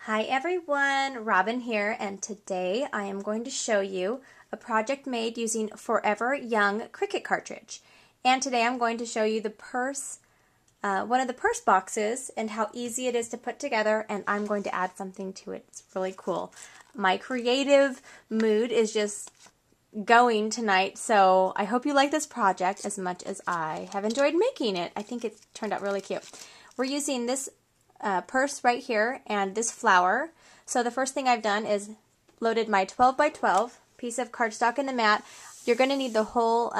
Hi everyone, Robin here, and today I am going to show you a project made using Forever Young Cricut cartridge. And today I'm going to show you the purse, one of the purse boxes, and how easy it is to put together, and I'm going to add something to it. It's really cool. My creative mood is just going tonight, so I hope you like this project as much as I have enjoyed making it. I think it turned out really cute. We're using this purse right here and this flower. So the first thing I've done is loaded my 12 by 12 piece of cardstock in the mat. You're going to need the whole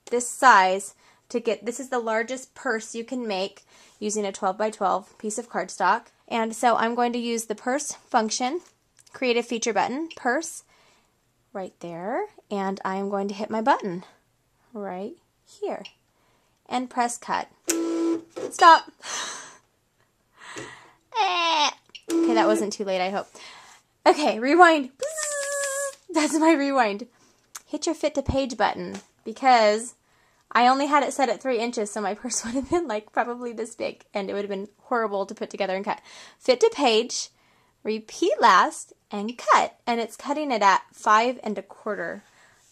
this size to get, this is the largest purse you can make using a 12 by 12 piece of cardstock. And so I'm going to use the purse function, create a feature button, purse, right there, and I'm going to hit my button right here and press cut. Stop! Okay, that wasn't too late, I hope. Okay, rewind. That's my rewind. Hit your fit to page button because I only had it set at 3 inches, so my purse would have been like probably this big and it would have been horrible to put together and cut. Fit to page, repeat last, and cut. And it's cutting it at 5 1/4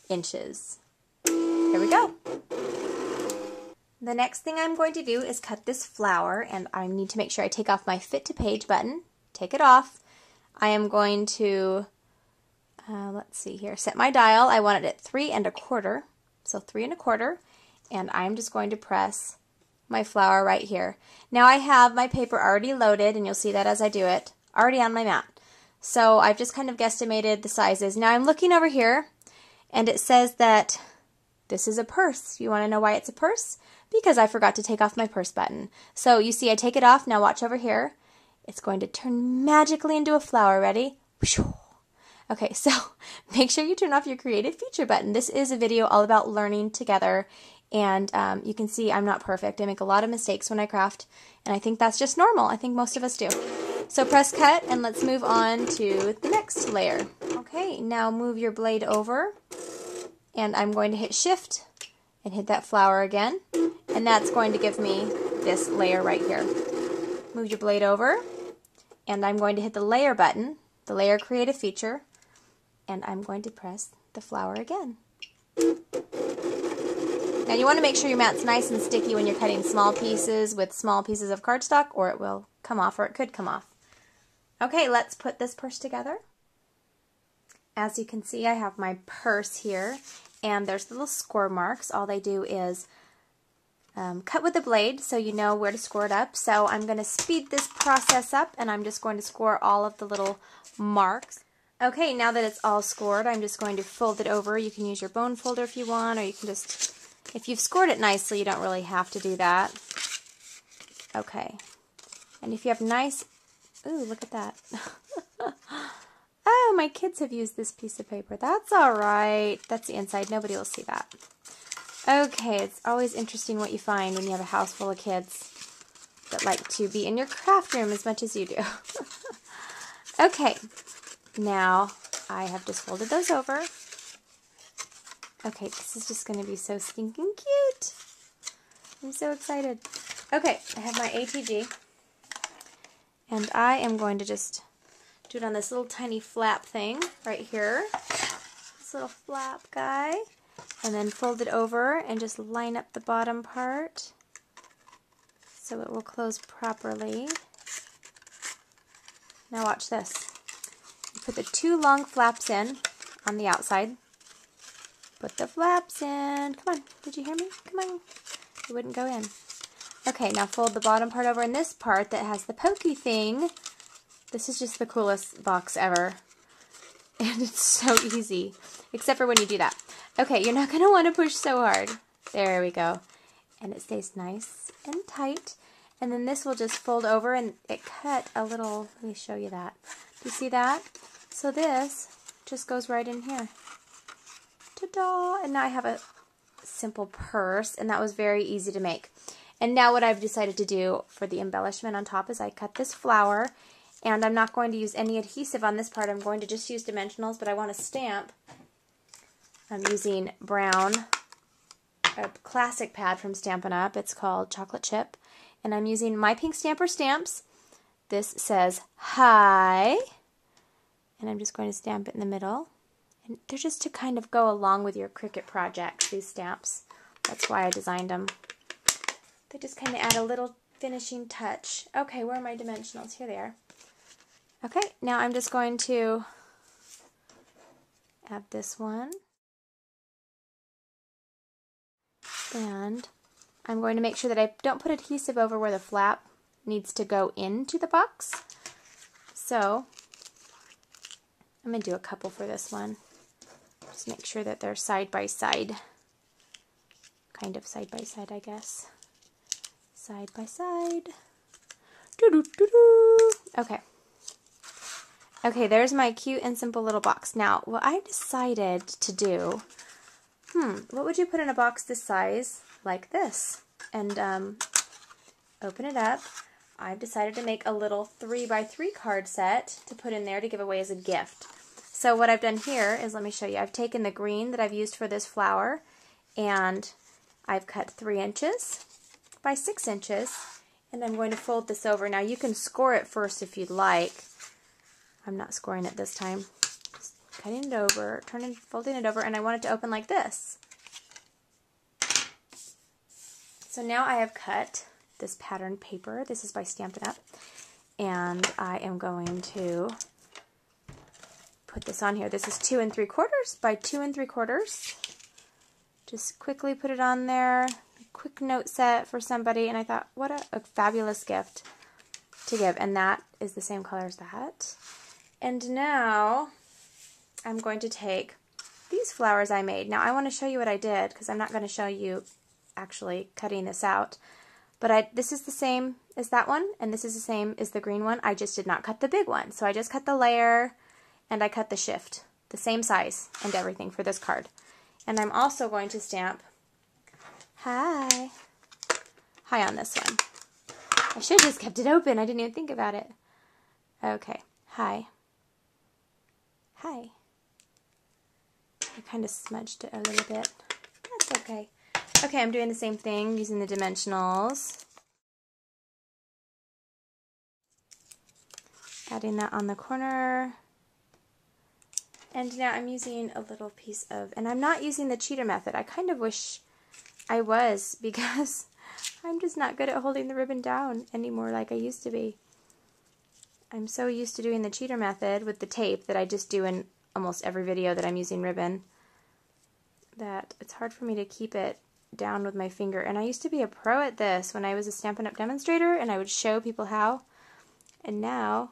inches. Here we go. The next thing I'm going to do is cut this flower, and I need to make sure I take off my fit to page button. Take it off. I am going to, let's see here, set my dial. I want it at 3 1/4, so 3 1/4, and I'm just going to press my flower right here. Now I have my paper already loaded, and you'll see that as I do it, already on my mat. So I've just kind of guesstimated the sizes. Now I'm looking over here, and it says that this is a purse. You want to know why it's a purse? Because I forgot to take off my purse button. So you see I take it off. Now watch over here. It's going to turn magically into a flower. Ready? Okay, so make sure you turn off your creative feature button. This is a video all about learning together, and you can see I'm not perfect. I make a lot of mistakes when I craft, and I think that's just normal. I think most of us do. So press cut, and let's move on to the next layer. Okay, now move your blade over, and I'm going to hit shift and hit that flower again, and that's going to give me this layer right here. Move your blade over, and I'm going to hit the layer button, the layer creative feature, and I'm going to press the flower again. Now you want to make sure your mat's nice and sticky when you're cutting small pieces with small pieces of cardstock, or it will come off, or it could come off. Okay, let's put this purse together. As you can see, I have my purse here, and there's little score marks. All they do is cut with the blade so you know where to score it up. So I'm going to speed this process up, and I'm just going to score all of the little marks. Okay, now that it's all scored, I'm just going to fold it over. You can use your bone folder if you want, or you can just, if you've scored it nicely, you don't really have to do that. Okay, and if you have nice, ooh, look at that. Oh, my kids have used this piece of paper. That's all right. That's the inside. Nobody will see that. Okay, it's always interesting what you find when you have a house full of kids that like to be in your craft room as much as you do. Okay, now I have just folded those over. Okay, this is just going to be so stinking cute. I'm so excited. Okay, I have my ATG, and I am going to just do it on this little tiny flap thing right here. This little flap guy. And then fold it over and just line up the bottom part so it will close properly. Now watch this. You put the 2 long flaps in on the outside. Put the flaps in. Come on. Did you hear me? Come on. It wouldn't go in. Okay, now fold the bottom part over in this part that has the pokey thing. This is just the coolest box ever. And it's so easy. Except for when you do that. Okay, you're not going to want to push so hard. There we go. And it stays nice and tight. And then this will just fold over, and it cut a little, let me show you that. Do you see that? So this just goes right in here. Ta-da! And now I have a simple purse, and that was very easy to make. And now what I've decided to do for the embellishment on top is I cut this flower, and I'm not going to use any adhesive on this part. I'm going to just use dimensionals, but I want to stamp. I'm using brown, a classic pad from Stampin' Up. It's called Chocolate Chip. And I'm using My Pink Stamper stamps. this says hi, and I'm just going to stamp it in the middle. And they're just to kind of go along with your Cricut projects, these stamps. That's why I designed them. They just kind of add a little finishing touch. Okay, where are my dimensionals? Here they are. Okay, now I'm just going to add this one. And I'm going to make sure that I don't put adhesive over where the flap needs to go into the box. So I'm going to do a couple for this one. Just make sure that they're side by side. Kind of side by side, I guess. Side by side. Doo-doo-doo-doo. Okay. Okay, there's my cute and simple little box. Now, what I decided to do, what would you put in a box this size like this? And open it up. I've decided to make a little 3x3 card set to put in there to give away as a gift. So what I've done here is, let me show you, I've taken the green that I've used for this flower and I've cut 3 inches by 6 inches, and I'm going to fold this over. Now you can score it first if you'd like. I'm not scoring it this time. Just cutting it over, folding it over, and I want it to open like this. So now I have cut this pattern paper. This is by Stampin' Up. And I am going to put this on here. This is 2 3/4 by 2 3/4. Just quickly put it on there. Quick note set for somebody, and I thought, what a fabulous gift to give. And that is the same color as that. And now I'm going to take these flowers I made. Now I want to show you what I did, because I'm not going to show you actually cutting this out. But this is the same as that one, and this is the same as the green one. I just did not cut the big one. So I just cut the layer, and I cut the shift, the same size and everything for this card. And I'm also going to stamp hi on this one. I should have just kept it open. I didn't even think about it. Okay, hi. I kind of smudged it a little bit. That's okay. Okay, I'm doing the same thing using the dimensionals. Adding that on the corner. And now I'm using a little piece of, and I'm not using the cheater method. I kind of wish I was, because I'm just not good at holding the ribbon down anymore like I used to be. I'm so used to doing the cheater method with the tape that I just do in almost every video that I'm using ribbon, that it's hard for me to keep it down with my finger. And I used to be a pro at this when I was a Stampin' Up! Demonstrator, and I would show people how. And now,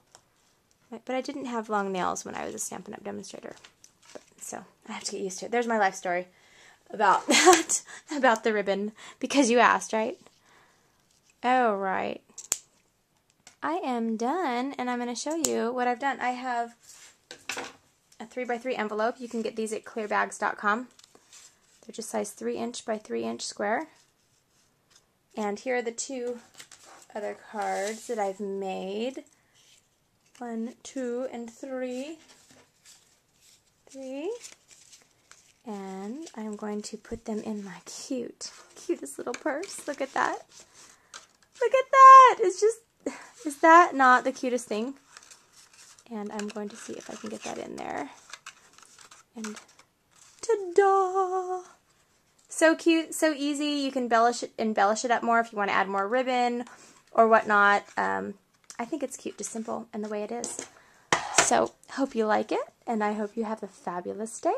but I didn't have long nails when I was a Stampin' Up! Demonstrator. So I have to get used to it. There's my life story about that, about the ribbon, because you asked, right? Oh, right. I am done, and I'm going to show you what I've done. I have a 3x3 envelope. You can get these at clearbags.com. They're just size 3" by 3" square. And here are the 2 other cards that I've made. 1, 2, and 3. 3. And I'm going to put them in my cutest little purse. Look at that. Look at that. It's just, is that not the cutest thing? And I'm going to see if I can get that in there. And ta-da! So cute, so easy. You can embellish it up more if you want to add more ribbon or whatnot. I think it's cute, just simple, and the way it is. So, hope you like it, and I hope you have a fabulous day.